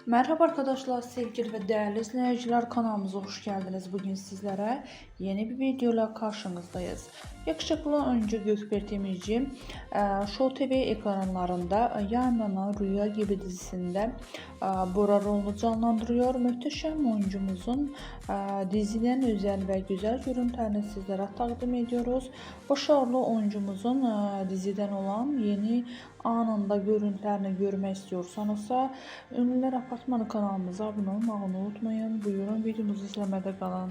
Merhaba arkadaşlar, sevgili ve değerli izleyiciler, kanalımıza hoş geldiniz. Bugün sizlere yeni bir videoyla karşınızdayız. Yakışıklı oyuncu Gökberk Demirci Show TV ekranlarında yayınlanan Rüya Gibi dizisinde Bora rolunu canlandırıyor. Muhteşem oyuncumuzun diziden özel ve güzel görüntülerini sizlere takdim ediyoruz. Başarılı oyuncumuzun diziden olan yeni anında görüntülerini görmek istiyorsanızsa Ünlüler Apartmanı kanalımıza abone olmayı unutmayın. Buyurun videomuzu izlemede kalın.